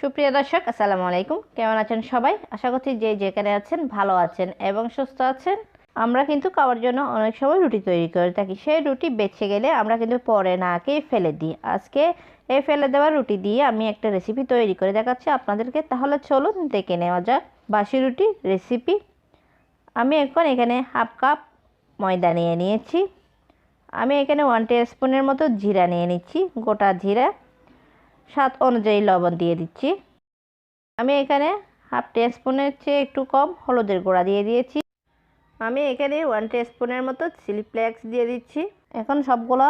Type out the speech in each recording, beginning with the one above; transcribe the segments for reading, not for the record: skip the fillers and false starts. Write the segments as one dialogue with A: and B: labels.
A: সুপ্রিয় দর্শক, আসসালামু আলাইকুম। কেমন আছেন সবাই? আশা করছি যে যেখানে আছেন ভালো আছেন এবং সুস্থ আছেন। আমরা কিন্তু খাওয়ার জন্য অনেক সময় রুটি তৈরি করে থাকি। সেই রুটি বেঁচে গেলে আমরা কিন্তু পরে না খেয়ে ফেলে দিই। আজকে এই ফেলে দেওয়া রুটি দিয়ে আমি একটা রেসিপি তৈরি করে দেখাচ্ছি আপনাদেরকে। তাহলে চলুন দেখে নেওয়া যাক বাসি রুটির রেসিপি। আমি এখন এখানে হাফ কাপ ময়দা নিয়ে নিয়েছি। আমি এখানে 1 টিস্পুনের মতো জিরা নিয়ে নিচ্ছি, গোটা জিরা। স্বাদ অনুযায়ী লবণ দিয়ে দিচ্ছি। আমি এখানে হাফ টিস্পুনের চেয়ে একটু কম হলুদের গুঁড়া দিয়ে দিয়েছি। আমি এখানে 1 টিস্পুনের মতো চিলি ফ্লেক্স দিয়ে দিচ্ছি। এখন সবগুলো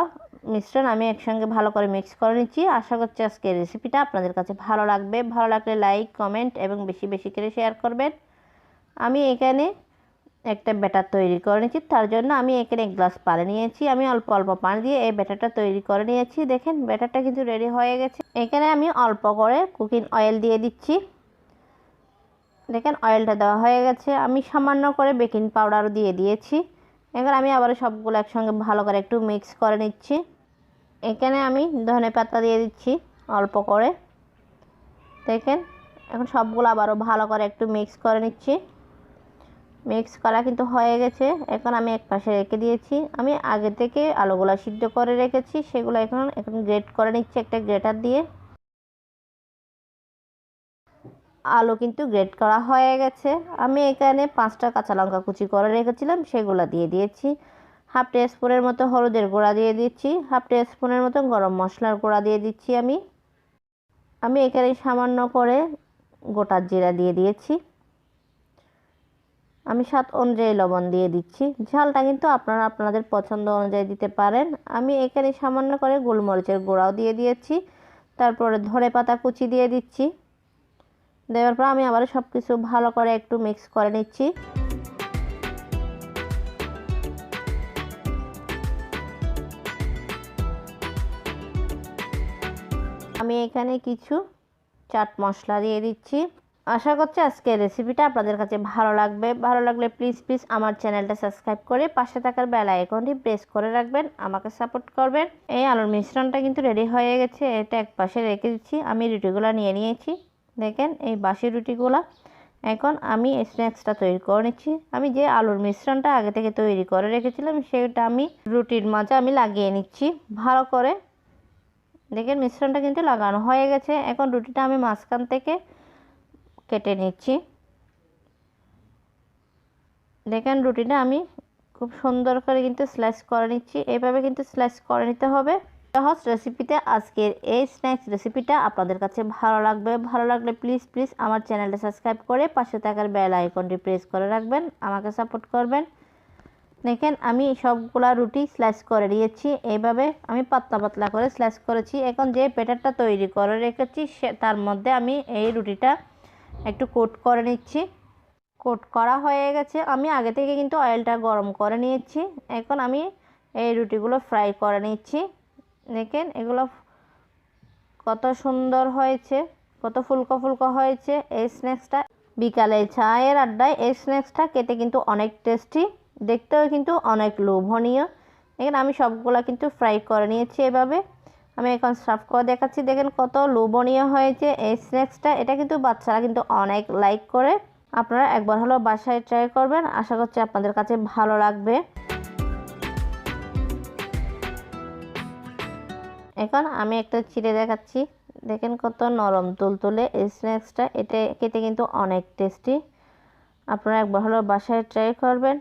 A: মিশ্রণ আমি একসঙ্গে ভালো করে মিক্স করে নিচ্ছি। আশা করছি আজকের রেসিপিটা আপনাদের কাছে ভালো লাগবে। ভালো লাগলে লাইক, কমেন্ট এবং বেশি বেশি করে শেয়ার করবেন। আমি এখানে একটা ব্যাটার তৈরি করে নিচ্ছি। তার জন্য আমি এখানে 1 গ্লাস পানি নিয়েছি। আমি অল্প অল্প পানি দিয়ে এই ব্যাটারটা তৈরি করে নিয়েছি। দেখেন ব্যাটারটা কিন্তু রেডি হয়ে গেছে। এখানে আমি অল্প করে কুকিং অয়েল দিয়ে দিচ্ছি। দেখেন অয়েলটা দেওয়া হয়ে গেছে। আমি সামান্য করে বেকিং পাউডারও দিয়ে দিয়েছি। এখন আমি আবার সবগুলো একসঙ্গে ভালো করে একটু মিক্স করে নিচ্ছি। এখানে আমি ধনেপাতা দিয়ে দিচ্ছি অল্প করে। দেখেন এখন সবগুলো আবারও ভালো করে একটু মিক্স করে নিচ্ছি। মিক্স করা কিন্তু হয়ে গেছে। এখন আমি এক পাশে রেখে দিয়েছি। আমি আগে থেকে আলুগুলো সিদ্ধ করে রেখেছি, সেগুলো এখন গ্রেট করে নিচ্ছি একটা গ্রেটার দিয়ে। আলু কিন্তু গ্রেট করা হয়ে গেছে। আমি এখানে 5টা কাঁচা লঙ্কা কুচি করে রেখেছিলাম, সেগুলো দিয়ে দিয়েছি। হাফ টিস্পুনের মতো হলুদের গুঁড়া দিয়ে দিচ্ছি। হাফ টিস্পুনের মতো গরম মশলার গুঁড়া দিয়ে দিচ্ছি। আমি এখানে সামান্য করে গোটা জিরা দিয়ে দিয়েছি। আমি স্বাদ অনুযায়ী লবণ দিয়ে দিচ্ছি। ঝালটা কিন্তু আপনারা আপনাদের পছন্দ অনুযায়ী দিতে পারেন। আমি এখানে সামান্য করে গোলমরিচের গুঁড়াও দিয়ে দিয়েছি। তারপরে ধনেপাতা কুচি দিয়ে দিচ্ছি। দেওয়ার পর আমি আবার সব কিছু ভালো করে একটু মিক্স করে নিচ্ছি। আমি এখানে কিছু চাট মশলা দিয়ে দিচ্ছি। আশা করছি আজকের রেসিপিটা আপনাদের কাছে ভালো লাগবে। ভালো লাগলে প্লিজ আমার চ্যানেলটা সাবস্ক্রাইব করে পাশে থাকার বেল আইকনটি প্রেস করে রাখবেন, আমাকে সাপোর্ট করবেন। এই আলুর মিশ্রণটা কিন্তু রেডি হয়ে গেছে। এটা এক পাশে রেখে দিচ্ছি। আমি রুটিগুলো নিয়ে নিয়েছি। দেখেন এই বাসি রুটিগুলো। এখন আমি স্ন্যাক্সটা তৈরি করে নিচ্ছি। আমি যে আলুর মিশ্রণটা আগে থেকে তৈরি করে রেখেছিলাম সেটা আমি রুটির মাঝে লাগিয়ে নিচ্ছি ভালো করে। দেখেন মিশ্রণটা কিন্তু লাগানো হয়ে গেছে। এখন রুটিটা আমি মাঝখান থেকে কেটে নিচ্ছি। দেখেন রুটিটা আমি খুব সুন্দর করে কিন্তু স্লাইস করে নিচ্ছি। এইভাবে কিন্তু স্লাইস করে নিতে হবে। সহজ রেসিপিতে আজকের এই স্ন্যাক্স রেসিপিটা আপনাদের কাছে ভালো লাগবে। ভালো লাগলে প্লিজ আমার চ্যানেলটা সাবস্ক্রাইব করে পাশে থাকার বেল আইকনটি প্রেস করে রাখবেন, আমাকে সাপোর্ট করবেন। দেখেন আমি সবগুলা রুটি স্লাইস করে নিয়েছি। এইভাবে আমি পাতলা পাতলা করে স্লাইস করেছি। এখন যে ব্যাটারটা তৈরি করে রেখেছি তার মধ্যে আমি এই রুটিটা একটু কোট করে নিচ্ছি। কোট করা হয়ে গেছে। আমি আগে থেকে কিন্তু অয়েলটা গরম করে নিয়েছি। এখন আমি এই রুটিগুলো ফ্রাই করে নিচ্ছি। দেখেন এগুলো কত সুন্দর হয়েছে, কত ফুলকো ফুলকো হয়েছে। এই স্ন্যাক্সটা বিকালে চায়ের আড্ডায় এই স্ন্যাক্সটা খেতে কিন্তু অনেক টেস্টি, দেখতেও কিন্তু অনেক লোভনীয়। এখানে আমি সবগুলা কিন্তু ফ্রাই করে নিয়েছি। এভাবে আমি এখন সার্ভ করে দেখাচ্ছি। দেখেন কত লোভনীয় হয়েছে এই স্ন্যাক্সটা। এটা কিন্তু বাচ্চারা কিন্তু অনেক লাইক করে। আপনারা একবার হলো বাসায় ট্রাই করবেন। আশা করছি আপনাদের কাছে ভালো লাগবে। এখন আমি একটা ছিঁড়ে দেখাচ্ছি। দেখেন কত নরম তুলতুলে এই স্ন্যাক্সটা। এটা খেতে কিন্তু অনেক টেস্টি। আপনারা একবার হলো বাসায় ট্রাই করবেন।